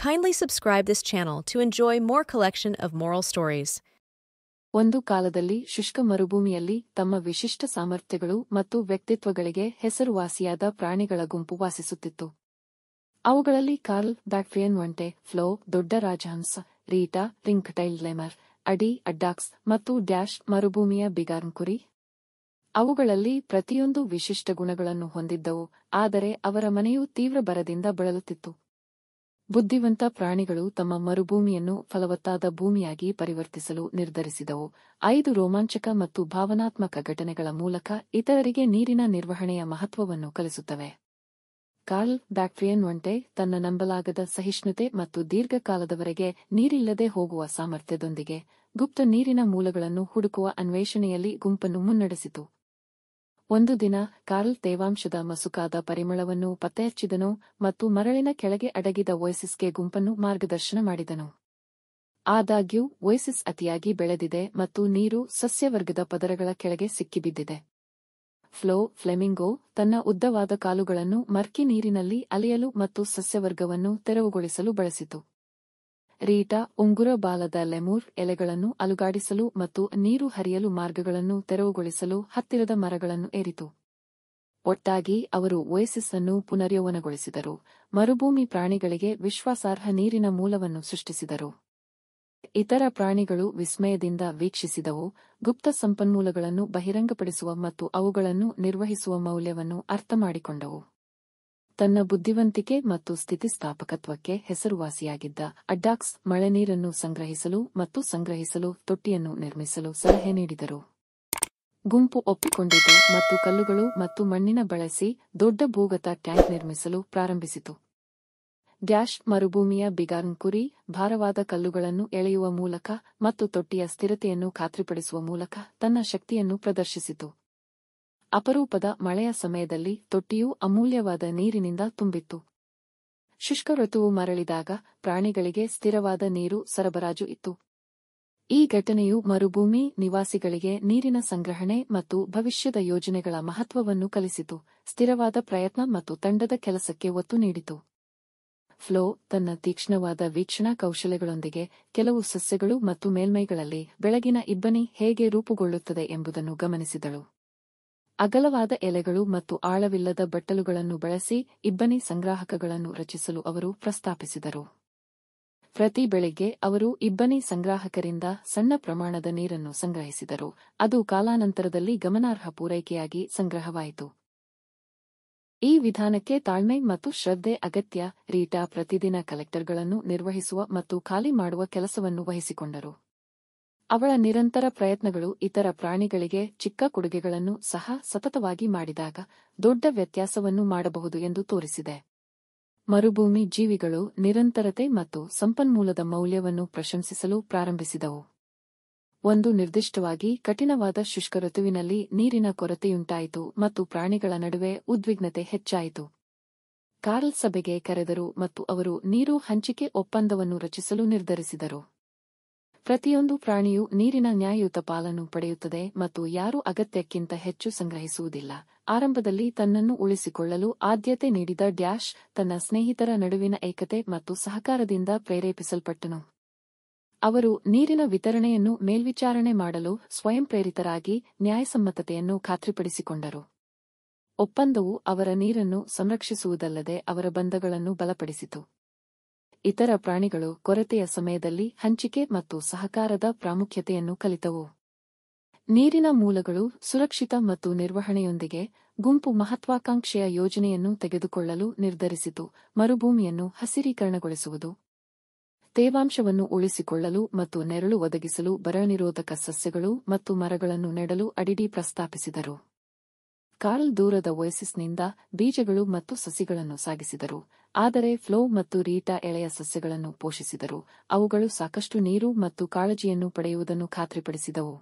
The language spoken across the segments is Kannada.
Kindly subscribe this channel to enjoy more collection of moral stories. ಒಂದು ಕಾಲದಲ್ಲಿ ಶುಷ್ಕ ಮರುಭೂಮಿಯಲ್ಲಿ ತಮ್ಮ ವಿಶಿಷ್ಟ ಸಾಮರ್ಥ್ಯಗಳು ಮತ್ತು ವ್ಯಕ್ತಿತ್ವಗಳಿಗೆ ಹೆಸರುವಾಸಿಯಾದ ಪ್ರಾಣಿಗಳ ಗುಂಪು ವಾಸಿಸುತ್ತಿತ್ತು. ಅವುಗಳಲ್ಲಿ ಕಾರ್ಲ್ ಬ್ಯಾಕ್ಟ್ರಿಯನ್ ಒಂಟೆ, ಫ್ಲೋ ದೊಡ್ಡ ರಾಜಹಂಸ, ರೀಟಾ ರಿಂಗ್ಟೈಲ್ ಲೆಮರ್, ಅಡಿ ಅಡ್ಡಾಕ್ಸ್ ಮತ್ತು ಡ್ಯಾಶ್ ಮರುಭೂಮಿಯ ಬಿಗಾರ್ನ್ ಕುರಿ. ಅವುಗಳಲ್ಲಿ ಪ್ರತಿಯೊಂದು ವಿಶಿಷ್ಟ ಗುಣಗಳನ್ನು ಹೊಂದಿದ್ದವು, ಆದರೆ ಅವರ ಮನೆಯು ತೀವ್ರ ಬರದಿಂದ ಬಳಲುತ್ತಿತ್ತು. ಬುದ್ಧಿವಂತ ಪ್ರಾಣಿಗಳು ತಮ್ಮ ಮರುಭೂಮಿಯನ್ನು ಫಲವತ್ತಾದ ಭೂಮಿಯಾಗಿ ಪರಿವರ್ತಿಸಲು ನಿರ್ಧರಿಸಿದವು. 5 ರೋಮಾಂಚಕ ಮತ್ತು ಭಾವನಾತ್ಮಕ ಘಟನೆಗಳ ಮೂಲಕ ಇತರರಿಗೆ ನೀರಿನ ನಿರ್ವಹಣೆಯ ಮಹತ್ವವನ್ನು ಕಲಿಸುತ್ತವೆ. ಕಾರ್ಲ್ ಬ್ಯಾಕ್ಟ್ರಿಯನ್ ಒಂಟೆ ತನ್ನ ನಂಬಲಾಗದ ಸಹಿಷ್ಣುತೆ ಮತ್ತು ದೀರ್ಘಕಾಲದವರೆಗೆ ನೀರಿಲ್ಲದೆ ಹೋಗುವ ಸಾಮರ್ಥ್ಯದೊಂದಿಗೆ ಗುಪ್ತ ನೀರಿನ ಮೂಲಗಳನ್ನು ಹುಡುಕುವ ಅನ್ವೇಷಣೆಯಲ್ಲಿ ಗುಂಪನ್ನು ಮುನ್ನಡೆಸಿತು. ಒಂದು ದಿನ ಕಾರ್ಲ್ ತೇವಾಂಶದ ಮಸುಕಾದ ಪರಿಮಳವನ್ನು ಪತ್ತೆಹಚ್ಚಿದನು ಮತ್ತು ಮರಳಿನ ಕೆಳಗೆ ಅಡಗಿದ ಒಯಸಿಸ್ಗೆ ಗುಂಪನ್ನು ಮಾರ್ಗದರ್ಶನ ಮಾಡಿದನು. ಆದಾಗ್ಯೂ ಒಯಸಿಸ್ ಅತಿಯಾಗಿ ಬೆಳೆದಿದೆ ಮತ್ತು ನೀರು ಸಸ್ಯವರ್ಗದ ಪದರಗಳ ಕೆಳಗೆ ಸಿಕ್ಕಿಬಿದ್ದಿದೆ. ಫ್ಲೋ ಫ್ಲೆಮಿಂಗೋ ತನ್ನ ಉದ್ದವಾದ ಕಾಲುಗಳನ್ನು ಮರ್ಕಿ ನೀರಿನಲ್ಲಿ ಅಲೆಯಲು ಮತ್ತು ಸಸ್ಯವರ್ಗವನ್ನು ತೆರವುಗೊಳಿಸಲು ಬಳಸಿತು. ರೀಟಾ ಉಂಗುರ ಬಾಲದ ಲೆಮೂರ್ ಎಲೆಗಳನ್ನು ಅಲುಗಾಡಿಸಲು ಮತ್ತು ನೀರು ಹರಿಯಲು ಮಾರ್ಗಗಳನ್ನು ತೆರವುಗೊಳಿಸಲು ಹತ್ತಿರದ ಮರಗಳನ್ನು ಏರಿತು. ಒಟ್ಟಾಗಿ ಅವರು ಒಯಸಿಸ್ ಅನ್ನು ಪುನರ್ಯೌವನಗೊಳಿಸಿದರು, ಮರುಭೂಮಿ ಪ್ರಾಣಿಗಳಿಗೆ ವಿಶ್ವಾಸಾರ್ಹ ನೀರಿನ ಮೂಲವನ್ನು ಸೃಷ್ಟಿಸಿದರು. ಇತರ ಪ್ರಾಣಿಗಳು ವಿಸ್ಮಯದಿಂದ ವೀಕ್ಷಿಸಿದವು, ಗುಪ್ತ ಸಂಪನ್ಮೂಲಗಳನ್ನು ಬಹಿರಂಗಪಡಿಸುವ ಮತ್ತು ಅವುಗಳನ್ನು ನಿರ್ವಹಿಸುವ ಮೌಲ್ಯವನ್ನು ಅರ್ಥಮಾಡಿಕೊಂಡವು. ತನ್ನ ಬುದ್ಧಿವಂತಿಕೆ ಮತ್ತು ಸ್ಥಿತಿಸ್ಥಾಪಕತ್ವಕ್ಕೆ ಹೆಸರುವಾಸಿಯಾಗಿದ್ದ ಅಡ್ಡಾಕ್ಸ್ ಮಳೆನೀರನ್ನು ಸಂಗ್ರಹಿಸಲು ಮತ್ತು ಸಂಗ್ರಹಿಸಲು ತೊಟ್ಟಿಯನ್ನು ನಿರ್ಮಿಸಲು ಸಲಹೆ ನೀಡಿದರು. ಗುಂಪು ಒಪ್ಪಿಕೊಂಡಿತು ಮತ್ತು ಕಲ್ಲುಗಳು ಮತ್ತು ಮಣ್ಣಿನ ಬಳಸಿ ದೊಡ್ಡ ಭೂಗತ ಟ್ಯಾಂಕ್ ನಿರ್ಮಿಸಲು ಪ್ರಾರಂಭಿಸಿತು. ಡ್ಯಾಶ್ ಮರುಭೂಮಿಯ ಬಿಗಾರ್ನ್ ಕುರಿ ಭಾರವಾದ ಕಲ್ಲುಗಳನ್ನು ಎಳೆಯುವ ಮೂಲಕ ಮತ್ತು ತೊಟ್ಟಿಯ ಸ್ಥಿರತೆಯನ್ನು ಖಾತ್ರಿಪಡಿಸುವ ಮೂಲಕ ತನ್ನ ಶಕ್ತಿಯನ್ನು ಪ್ರದರ್ಶಿಸಿತು. ಅಪರೂಪದ ಮಳೆಯ ಸಮಯದಲ್ಲಿ ತೊಟ್ಟಿಯು ಅಮೂಲ್ಯವಾದ ನೀರಿನಿಂದ ತುಂಬಿತ್ತು. ಶುಷ್ಕ ಋತುವು ಮರಳಿದಾಗ ಪ್ರಾಣಿಗಳಿಗೆ ಸ್ಥಿರವಾದ ನೀರು ಸರಬರಾಜು ಇತ್ತು. ಈ ಘಟನೆಯು ಮರುಭೂಮಿ ನಿವಾಸಿಗಳಿಗೆ ನೀರಿನ ಸಂಗ್ರಹಣೆ ಮತ್ತು ಭವಿಷ್ಯದ ಯೋಜನೆಗಳ ಮಹತ್ವವನ್ನು ಕಲಿಸಿತು, ಸ್ಥಿರವಾದ ಪ್ರಯತ್ನ ಮತ್ತು ತಂಡದ ಕೆಲಸಕ್ಕೆ ಒತ್ತು ನೀಡಿತು. ಫ್ಲೋ ತನ್ನ ತೀಕ್ಷ್ಣವಾದ ವೀಕ್ಷಣಾ ಕೌಶಲ್ಯಗಳೊಂದಿಗೆ ಕೆಲವು ಸಸ್ಯಗಳು ಮತ್ತು ಮೇಲ್ಮೈಗಳಲ್ಲಿ ಬೆಳಗಿನ ಇಬ್ಬನಿ ಹೇಗೆ ರೂಪುಗೊಳ್ಳುತ್ತದೆ ಎಂಬುದನ್ನು ಗಮನಿಸಿದಳು. ಅಗಲವಾದ ಎಲೆಗಳು ಮತ್ತು ಆಳವಿಲ್ಲದ ಬಟ್ಟಲುಗಳನ್ನು ಬಳಸಿ ಇಬ್ಬನಿ ಸಂಗ್ರಾಹಕಗಳನ್ನು ರಚಿಸಲು ಅವರು ಪ್ರಸ್ತಾಪಿಸಿದರು. ಪ್ರತಿ ಬೆಳಿಗ್ಗೆ ಅವರು ಇಬ್ಬನಿ ಸಂಗ್ರಾಹಕರಿಂದ ಸಣ್ಣ ಪ್ರಮಾಣದ ನೀರನ್ನು ಸಂಗ್ರಹಿಸಿದರು, ಅದು ಕಾಲಾನಂತರದಲ್ಲಿ ಗಮನಾರ್ಹ ಪೂರೈಕೆಯಾಗಿ ಸಂಗ್ರಹವಾಯಿತು. ಈ ವಿಧಾನಕ್ಕೆ ತಾಳ್ಮೆ ಮತ್ತು ಶ್ರದ್ಧೆ ಅಗತ್ಯ. ರೀಟಾ ಪ್ರತಿದಿನ ಕಲೆಕ್ಟರ್ಗಳನ್ನು ನಿರ್ವಹಿಸುವ ಮತ್ತು ಖಾಲಿ ಮಾಡುವ ಕೆಲಸವನ್ನು ವಹಿಸಿಕೊಂಡರು. ಅವಳ ನಿರಂತರ ಪ್ರಯತ್ನಗಳು ಇತರ ಪ್ರಾಣಿಗಳಿಗೆ ಚಿಕ್ಕ ಕೊಡುಗೆಗಳನ್ನು ಸಹ ಸತತವಾಗಿ ಮಾಡಿದಾಗ ದೊಡ್ಡ ವ್ಯತ್ಯಾಸವನ್ನು ಮಾಡಬಹುದು ಎಂದು ತೋರಿಸಿದೆ. ಮರುಭೂಮಿ ಜೀವಿಗಳು ನಿರಂತರತೆ ಮತ್ತು ಸಂಪನ್ಮೂಲದ ಮೌಲ್ಯವನ್ನು ಪ್ರಶಂಸಿಸಲು ಪ್ರಾರಂಭಿಸಿದವು. ಒಂದು ನಿರ್ದಿಷ್ಟವಾಗಿ ಕಠಿಣವಾದ ಶುಷ್ಕ ಋತುವಿನಲ್ಲಿ ನೀರಿನ ಕೊರತೆಯುಂಟಾಯಿತು ಮತ್ತು ಪ್ರಾಣಿಗಳ ನಡುವೆ ಉದ್ವಿಗ್ನತೆ ಹೆಚ್ಚಾಯಿತು. ಕಾರ್ಲ್ ಸಭೆಗೆ ಕರೆದರು ಮತ್ತು ಅವರು ನೀರು ಹಂಚಿಕೆ ಒಪ್ಪಂದವನ್ನು ರಚಿಸಲು ನಿರ್ಧರಿಸಿದರು. ಪ್ರತಿಯೊಂದು ಪ್ರಾಣಿಯು ನೀರಿನ ನ್ಯಾಯಯುತ ಪಾಲನ್ನು ಪಡೆಯುತ್ತದೆ ಮತ್ತು ಯಾರೂ ಅಗತ್ಯಕ್ಕಿಂತ ಹೆಚ್ಚು ಸಂಗ್ರಹಿಸುವುದಿಲ್ಲ. ಆರಂಭದಲ್ಲಿ ತನ್ನನ್ನು ಉಳಿಸಿಕೊಳ್ಳಲು ಆದ್ಯತೆ ನೀಡಿದ ಡ್ಯಾಶ್ ತನ್ನ ಸ್ನೇಹಿತರ ನಡುವಿನ ಏಕತೆ ಮತ್ತು ಸಹಕಾರದಿಂದ ಪ್ರೇರೇಪಿಸಲ್ಪಟ್ಟನು. ಅವರು ನೀರಿನ ವಿತರಣೆಯನ್ನು ಮೇಲ್ವಿಚಾರಣೆ ಮಾಡಲು ಸ್ವಯಂಪ್ರೇರಿತರಾಗಿ ನ್ಯಾಯಸಮ್ಮತತೆಯನ್ನು ಖಾತ್ರಿಪಡಿಸಿಕೊಂಡರು. ಒಪ್ಪಂದವು ಅವರ ನೀರನ್ನು ಸಂರಕ್ಷಿಸುವುದಲ್ಲದೆ ಅವರ ಬಂಧಗಳನ್ನು ಬಲಪಡಿಸಿತು. ಇತರ ಪ್ರಾಣಿಗಳು ಕೊರತೆಯ ಸಮಯದಲ್ಲಿ ಹಂಚಿಕೆ ಮತ್ತು ಸಹಕಾರದ ಪ್ರಾಮುಖ್ಯತೆಯನ್ನು ಕಲಿತವು. ನೀರಿನ ಮೂಲಗಳು ಸುರಕ್ಷಿತ ಮತ್ತು ನಿರ್ವಹಣೆಯೊಂದಿಗೆ ಗುಂಪು ಮಹತ್ವಾಕಾಂಕ್ಷೆಯ ಯೋಜನೆಯನ್ನು ತೆಗೆದುಕೊಳ್ಳಲು ನಿರ್ಧರಿಸಿತು. ಮರುಭೂಮಿಯನ್ನು ಹಸಿರೀಕರಣಗೊಳಿಸುವುದು, ತೇವಾಂಶವನ್ನು ಉಳಿಸಿಕೊಳ್ಳಲು ಮತ್ತು ನೆರಳು ಒದಗಿಸಲು ಬರನಿರೋಧಕ ಸಸ್ಯಗಳು ಮತ್ತು ಮರಗಳನ್ನು ನೆಡಲು ಅಡಿಡಿ ಪ್ರಸ್ತಾಪಿಸಿದರು. ಕಾರ್ಲ್ ದೂರದ ಒಯಸಿಸ್ನಿಂದ ಬೀಜಗಳು ಮತ್ತು ಸಸಿಗಳನ್ನು ಸಾಗಿಸಿದರು, ಆದರೆ ಫ್ಲೋ ಮತ್ತು ರೀಟಾ ಎಳೆಯ ಸಸ್ಯಗಳನ್ನು ಪೋಷಿಸಿದರು, ಅವುಗಳು ಸಾಕಷ್ಟು ನೀರು ಮತ್ತು ಕಾಳಜಿಯನ್ನು ಪಡೆಯುವುದನ್ನು ಖಾತ್ರಿಪಡಿಸಿದವು.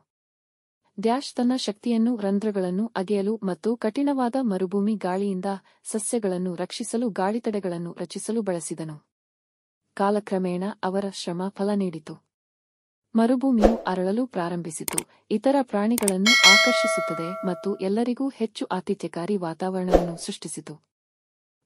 ಡ್ಯಾಶ್ ತನ್ನ ಶಕ್ತಿಯನ್ನು ರಂಧ್ರಗಳನ್ನು ಅಗೆಯಲು ಮತ್ತು ಕಠಿಣವಾದ ಮರುಭೂಮಿ ಗಾಳಿಯಿಂದ ಸಸ್ಯಗಳನ್ನು ರಕ್ಷಿಸಲು ಗಾಳಿತಡೆಗಳನ್ನು ರಚಿಸಲು ಬಳಸಿದನು. ಕಾಲಕ್ರಮೇಣ ಅವರ ಶ್ರಮ ಫಲ ನೀಡಿತು. ಮರುಭೂಮಿಯು ಅರಳಲು ಪ್ರಾರಂಭಿಸಿತು, ಇತರ ಪ್ರಾಣಿಗಳನ್ನು ಆಕರ್ಷಿಸುತ್ತದೆ ಮತ್ತು ಎಲ್ಲರಿಗೂ ಹೆಚ್ಚು ಆತಿಥ್ಯಕಾರಿ ವಾತಾವರಣವನ್ನು ಸೃಷ್ಟಿಸಿತು.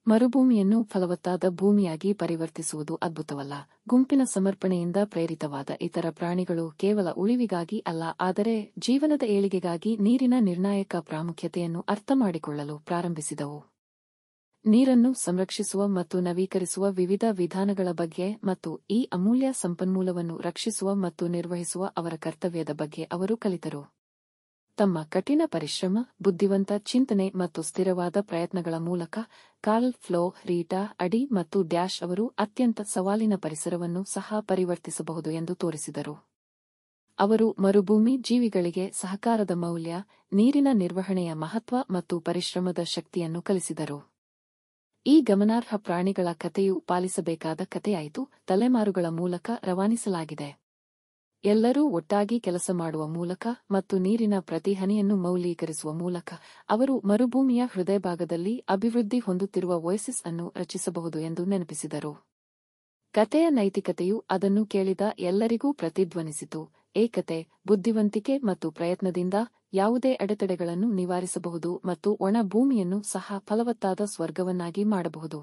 ಮರುಭೂಮಿಯನ್ನು ಫಲವತ್ತಾದ ಭೂಮಿಯಾಗಿ ಪರಿವರ್ತಿಸುವುದು ಅದ್ಭುತವಲ್ಲ. ಗುಂಪಿನ ಸಮರ್ಪಣೆಯಿಂದ ಪ್ರೇರಿತವಾದ ಇತರ ಪ್ರಾಣಿಗಳು ಕೇವಲ ಉಳಿವಿಗಾಗಿ ಅಲ್ಲ, ಆದರೆ ಜೀವನದ ಏಳಿಗೆಗಾಗಿ ನೀರಿನ ನಿರ್ಣಾಯಕ ಪ್ರಾಮುಖ್ಯತೆಯನ್ನು ಅರ್ಥಮಾಡಿಕೊಳ್ಳಲು ಪ್ರಾರಂಭಿಸಿದವು. ನೀರನ್ನು ಸಂರಕ್ಷಿಸುವ ಮತ್ತು ನವೀಕರಿಸುವ ವಿವಿಧ ವಿಧಾನಗಳ ಬಗ್ಗೆ ಮತ್ತು ಈ ಅಮೂಲ್ಯ ಸಂಪನ್ಮೂಲವನ್ನು ರಕ್ಷಿಸುವ ಮತ್ತು ನಿರ್ವಹಿಸುವ ಅವರ ಕರ್ತವ್ಯದ ಬಗ್ಗೆ ಅವರು ಕಲಿತರು. ತಮ್ಮ ಕಠಿಣ ಪರಿಶ್ರಮ, ಬುದ್ಧಿವಂತ ಚಿಂತನೆ ಮತ್ತು ಸ್ಥಿರವಾದ ಪ್ರಯತ್ನಗಳ ಮೂಲಕ ಕಾರ್ಲ್, ಫ್ಲೋ, ರೀಟಾ, ಅಡಿ ಮತ್ತು ಡ್ಯಾಶ್ ಅವರು ಅತ್ಯಂತ ಸವಾಲಿನ ಪರಿಸರವನ್ನು ಸಹ ಪರಿವರ್ತಿಸಬಹುದು ಎಂದು ತೋರಿಸಿದರು. ಅವರು ಮರುಭೂಮಿ ಜೀವಿಗಳಿಗೆ ಸಹಕಾರದ ಮೌಲ್ಯ, ನೀರಿನ ನಿರ್ವಹಣೆಯ ಮಹತ್ವ ಮತ್ತು ಪರಿಶ್ರಮದ ಶಕ್ತಿಯನ್ನು ಕಲಿಸಿದರು. ಈ ಗಮನಾರ್ಹ ಪ್ರಾಣಿಗಳ ಕಥೆಯು ಪಾಲಿಸಬೇಕಾದ ಕಥೆಯಾಯಿತು, ತಲೆಮಾರುಗಳ ಮೂಲಕ ರವಾನಿಸಲಾಗಿದೆ. ಎಲ್ಲರೂ ಒಟ್ಟಾಗಿ ಕೆಲಸ ಮಾಡುವ ಮೂಲಕ ಮತ್ತು ನೀರಿನ ಪ್ರತಿ ಹನಿಯನ್ನು ಮೌಲ್ಯೀಕರಿಸುವ ಮೂಲಕ ಅವರು ಮರುಭೂಮಿಯ ಹೃದಯಭಾಗದಲ್ಲಿ ಅಭಿವೃದ್ಧಿ ಹೊಂದುತ್ತಿರುವ ಒಯಸಿಸ್ ಅನ್ನು ರಚಿಸಬಹುದು ಎಂದು ನೆನಪಿಸಿದರು. ಕಥೆಯ ನೈತಿಕತೆಯು ಅದನ್ನು ಕೇಳಿದ ಎಲ್ಲರಿಗೂ ಪ್ರತಿಧ್ವನಿಸಿತು. ಏಕತೆ, ಬುದ್ಧಿವಂತಿಕೆ ಮತ್ತು ಪ್ರಯತ್ನದಿಂದ ಯಾವುದೇ ಅಡೆತಡೆಗಳನ್ನು ನಿವಾರಿಸಬಹುದು ಮತ್ತು ಒಣ ಭೂಮಿಯನ್ನು ಸಹ ಫಲವತ್ತಾದ ಸ್ವರ್ಗವನ್ನಾಗಿ ಮಾಡಬಹುದು.